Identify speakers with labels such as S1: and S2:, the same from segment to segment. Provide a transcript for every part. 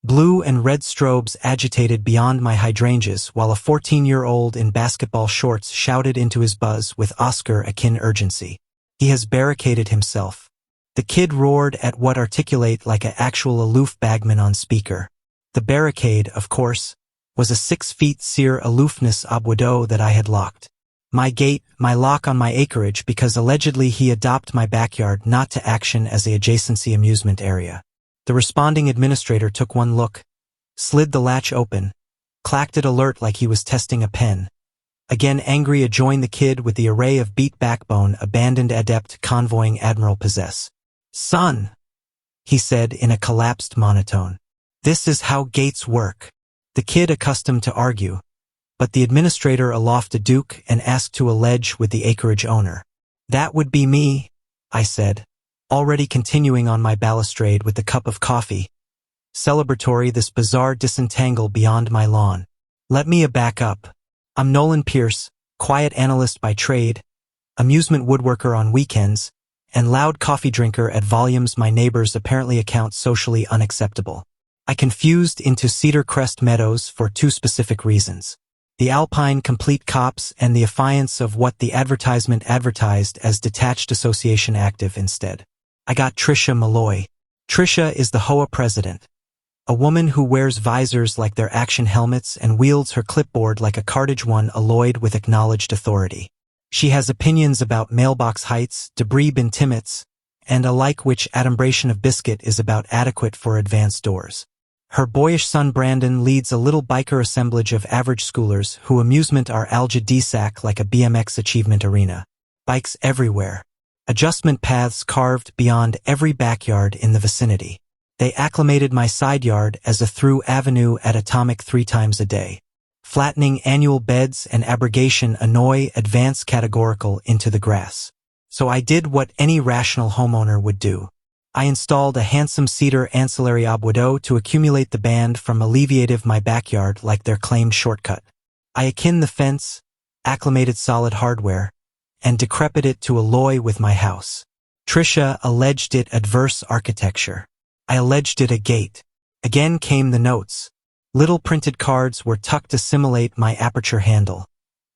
S1: Blue and red strobes agitated beyond my hydrangeas while a 14-year-old in basketball shorts shouted into his buzz with Oscar-akin urgency. "He has barricaded himself." The kid roared at what articulate like an actual aloof bagman on speaker. The barricade, of course, was a 6 feet sheer aloofness abwado that I had locked. My gate, my lock on my acreage because allegedly he adopt my backyard not to action as a adjacency amusement area. The responding administrator took one look, slid the latch open, clacked it alert like he was testing a pen. Again angry adjoined the kid with the array of beat backbone abandoned adept convoying admiral possess. "Son," he said in a collapsed monotone. "This is how gates work." The kid accustomed to argue, but the administrator aloft a duke and asked to allege with the acreage owner. "That would be me," I said, already continuing on my balustrade with the cup of coffee. Celebratory this bizarre disentangle beyond my lawn. "Let me back up. I'm Nolan Pierce, quiet analyst by trade, amusement woodworker on weekends, and loud coffee drinker at volumes my neighbors apparently account socially unacceptable. I confused into Cedar Crest Meadows for 2 specific reasons. The Alpine Complete Cops and the affiance of what the advertisement advertised as detached association active instead. I got Tricia Malloy. Tricia is the HOA president, a woman who wears visors like their action helmets and wields her clipboard like a cartage one alloyed with acknowledged authority. She has opinions about mailbox heights, debris bin timmets, and alike which adumbration of biscuit is about adequate for advanced doors. Her boyish son Brandon leads a little biker assemblage of average schoolers who amusement are alja DSAC like a BMX achievement arena. Bikes everywhere. Adjustment paths carved beyond every backyard in the vicinity. They acclimated my side yard as a through avenue at atomic 3 times a day. Flattening annual beds and abrogation annoy advance categorical into the grass. So I did what any rational homeowner would do. I installed a handsome cedar ancillary abwado to accumulate the band from alleviative my backyard like their claimed shortcut. I akin the fence, acclimated solid hardware, and decrepit it to alloy with my house. Tricia alleged it adverse architecture. I alleged it a gate. Again came the notes. Little printed cards were tucked to simulate my aperture handle,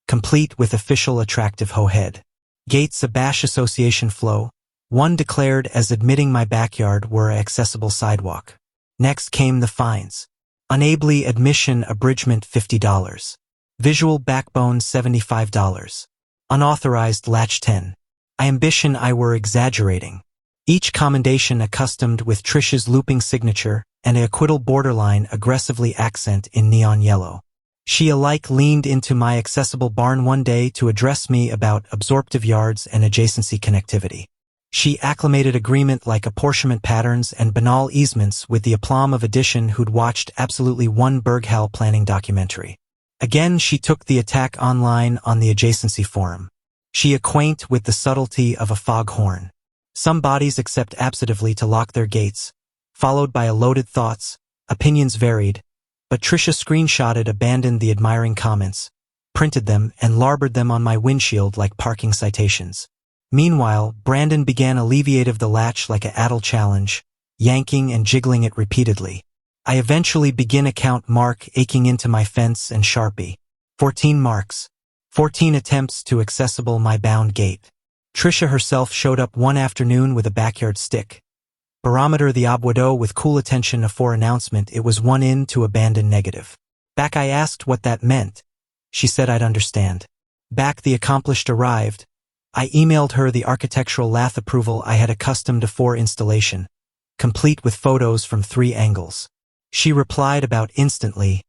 S1: complete with official attractive hoe head. Gates a bash association flow. One declared as admitting my backyard were a accessible sidewalk. Next came the fines. Unably admission abridgment $50. Visual backbone $75. Unauthorized latch 10. I ambition I were exaggerating. Each commendation accustomed with Tricia's looping signature and a acquittal borderline aggressively accent in neon yellow. She alike leaned into my accessible barn one day to address me about absorptive yards and adjacency connectivity. She acclimated agreement like apportionment patterns and banal easements with the aplomb of addition who'd watched absolutely one Berghal planning documentary. Again she took the attack online on the adjacency forum. She acquaint with the subtlety of a foghorn. Some bodies accept absentatively to lock their gates, followed by a loaded thoughts, opinions varied, but Tricia screenshotted abandoned the admiring comments, printed them and larbored them on my windshield like parking citations. Meanwhile, Brandon began alleviative the latch like a addle challenge, yanking and jiggling it repeatedly. I eventually begin account mark aching into my fence and Sharpie. 14 marks. 14 attempts to accessible my bound gate. Tricia herself showed up one afternoon with a backyard stick. Barometer the abwado with cool attention afore announcement it was 1 in to abandon negative. Back I asked what that meant. She said I'd understand. Back the accomplished arrived. I emailed her the architectural lath approval I had accustomed to for installation, complete with photos from 3 angles. She replied about instantly,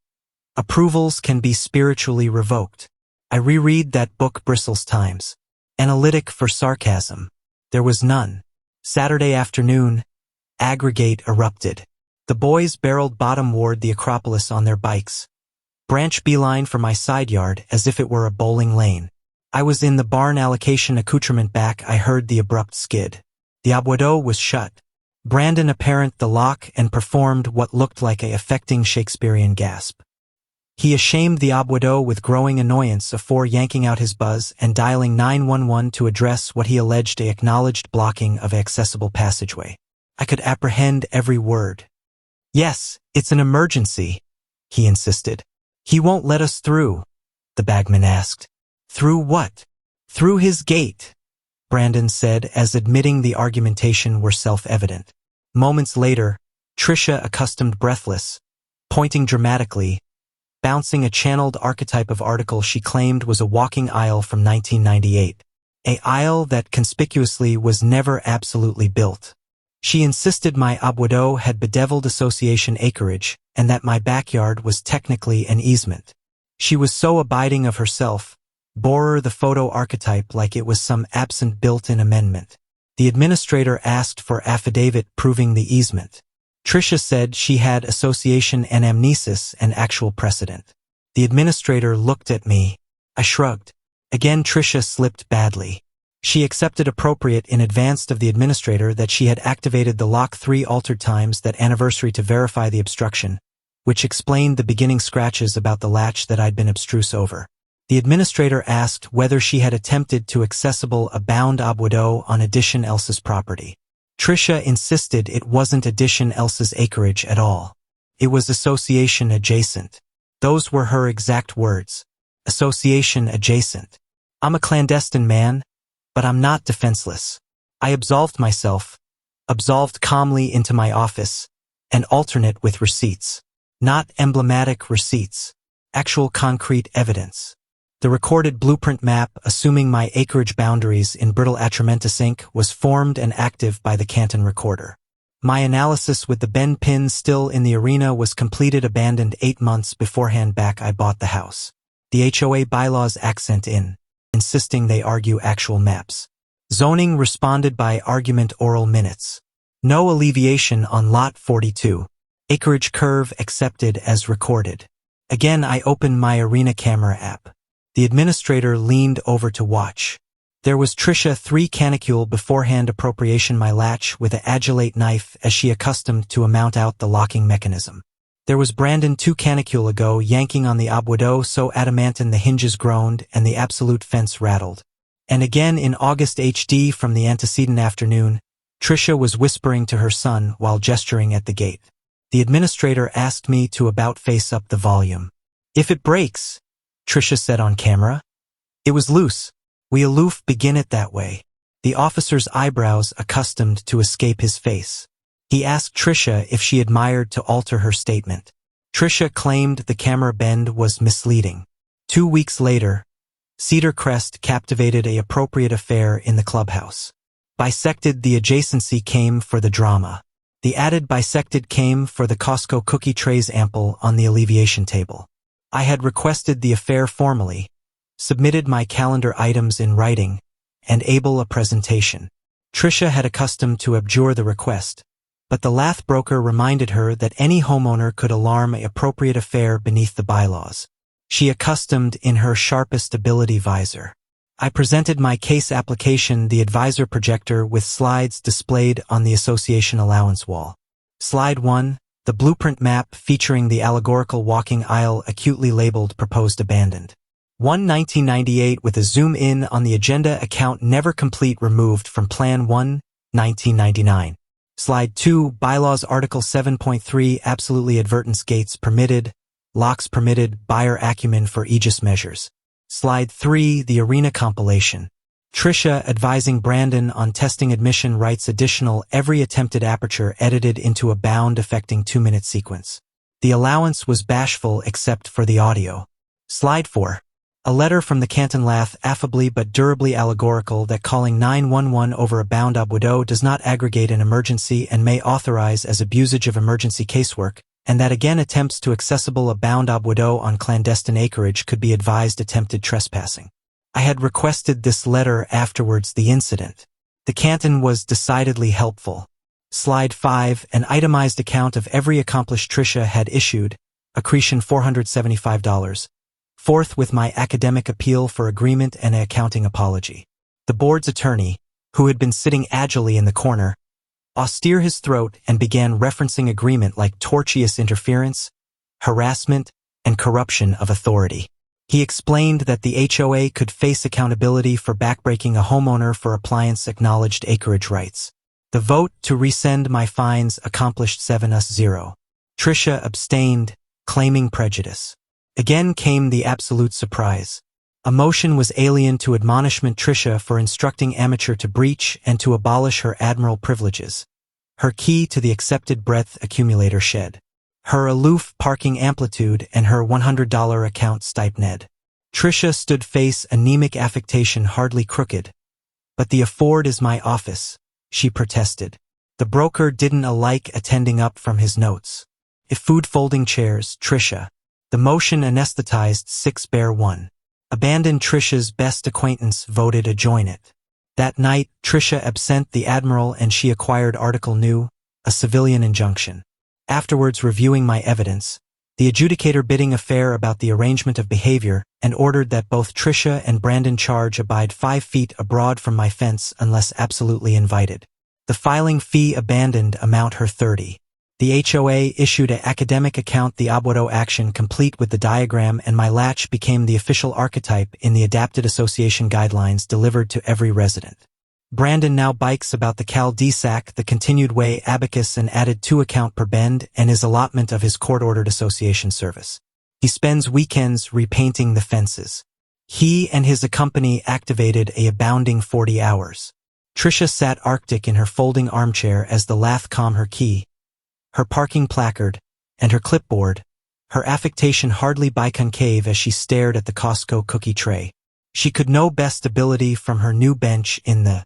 S1: approvals can be spiritually revoked. I reread that book Bristles Times. Analytic for sarcasm. There was none. Saturday afternoon, aggregate erupted. The boys barreled bottom-ward the Acropolis on their bikes. Branch beeline for my side yard as if it were a bowling lane. I was in the barn allocation accoutrement back I heard the abrupt skid. The abwado was shut. Brandon apparent the lock and performed what looked like a affecting Shakespearean gasp. He ashamed the abwado with growing annoyance afore yanking out his buzz and dialing 911 to address what he alleged a acknowledged blocking of accessible passageway. I could apprehend every word. Yes, it's an emergency, he insisted. He won't let us through, the bagman asked. Through what? Through his gate, Brandon said, as admitting the argumentation were self-evident. Moments later, Tricia, accustomed breathless, pointing dramatically, bouncing a channeled archetype of article she claimed was a walking aisle from 1998. A aisle that conspicuously was never absolutely built. She insisted my abwado had bedeviled association acreage and that my backyard was technically an easement. She was so abiding of herself, bore the photo archetype like it was some absent built-in amendment. The administrator asked for affidavit proving the easement. Tricia said she had association anamnesis and actual precedent. The administrator looked at me. I shrugged. Again Tricia slipped badly. She accepted appropriate in advance of the administrator that she had activated the lock 3 altered times that anniversary to verify the obstruction, which explained the beginning scratches about the latch that I'd been abstruse over. The administrator asked whether she had attempted to accessible a bound abwado on Addition Elsa's property. Tricia insisted it wasn't Addition Elsa's acreage at all. It was association adjacent. Those were her exact words. Association adjacent. I'm a clandestine man, but I'm not defenseless. I absolved myself, absolved calmly into my office, and alternate with receipts. Not emblematic receipts. Actual concrete evidence. The recorded blueprint map, assuming my acreage boundaries in brittle Atramentus ink, was formed and active by the Canton recorder. My analysis with the bend pin still in the arena was completed, abandoned 8 months beforehand back I bought the house. The HOA bylaws accent in, insisting they argue actual maps. Zoning responded by argument oral minutes. No alleviation on lot 42. Acreage curve accepted as recorded. Again I opened my arena camera app. The administrator leaned over to watch. There was Tricia 3 canicule beforehand appropriation my latch with a adulate knife as she accustomed to mount out the locking mechanism. There was Brandon 2 canicule ago yanking on the abwado so adamantine the hinges groaned and the absolute fence rattled. And again in August HD from the antecedent afternoon, Tricia was whispering to her son while gesturing at the gate. The administrator asked me to about face up the volume. If it breaks, Tricia said on camera. It was loose. We aloof begin it that way. The officer's eyebrows accustomed to escape his face. He asked Tricia if she admired to alter her statement. Tricia claimed the camera bend was misleading. 2 weeks later, Cedar Crest captivated a appropriate affair in the clubhouse. Bisected the adjacency came for the drama. The added bisected came for the Costco cookie trays ample on the alleviation table. I had requested the affair formally, submitted my calendar items in writing, and able a presentation. Tricia had accustomed to abjure the request, but the lath broker reminded her that any homeowner could alarm an appropriate affair beneath the bylaws. She accustomed in her sharpest ability visor. I presented my case application, the advisor projector with slides displayed on the association allowance wall. Slide 1, the blueprint map featuring the allegorical walking aisle acutely labeled proposed abandoned. 1998 with a zoom in on the agenda account never complete removed from Plan 1, 1999. Slide 2, Bylaws Article 7.3 absolutely advertence gates permitted, locks permitted, buyer acumen for aegis measures. Slide 3, the arena compilation. Tricia advising Brandon on testing admission rights additional every attempted aperture edited into a bound affecting 2-minute sequence. The allowance was bashful except for the audio. Slide 4. A letter from the Canton Lath affably but durably allegorical that calling 911 over a bound abwado does not aggregate an emergency and may authorize as abusage of emergency casework, and that again attempts to accessible a bound abwado on clandestine acreage could be advised attempted trespassing. I had requested this letter afterwards the incident. The Canton was decidedly helpful. Slide 5, an itemized account of every accomplished Tricia had issued, accretion $475. Fourth with my academic appeal for agreement and an accounting apology. The board's attorney, who had been sitting agilely in the corner, austere his throat and began referencing agreement like tortious interference, harassment, and corruption of authority. He explained that the HOA could face accountability for backbreaking a homeowner for appliance acknowledged acreage rights. The vote to rescind my fines accomplished 7-0. Tricia abstained, claiming prejudice. Again came the absolute surprise. A motion was alien to admonishment Tricia for instructing amateur to breach and to abolish her admiral privileges. Her key to the accepted breadth accumulator shed. Her aloof parking amplitude and her $100 account stipend. Tricia stood face anemic affectation hardly crooked. But the afford is my office, she protested. The broker didn't alike attending up from his notes. If food folding chairs, Tricia. The motion anesthetized 6-1. Abandoned Tricia's best acquaintance voted adjoin it. That night, Tricia absent the admiral and she acquired Article New, a civilian injunction. Afterwards reviewing my evidence, the adjudicator bidding a fair about the arrangement of behavior and ordered that both Tricia and Brandon Charge abide 5 feet abroad from my fence unless absolutely invited. The filing fee abandoned amount her 30. The HOA issued an academic account the Abuelo action complete with the diagram and my latch became the official archetype in the adapted association guidelines delivered to every resident. Brandon now bikes about the Cal DSAC the continued way abacus and added 2 account per bend and his allotment of his court-ordered association service. He spends weekends repainting the fences. He and his company activated a abounding 40 hours. Tricia sat arctic in her folding armchair as the lath calm her key, her parking placard, and her clipboard, her affectation hardly biconcave as she stared at the Costco cookie tray. She could know best ability from her new bench in the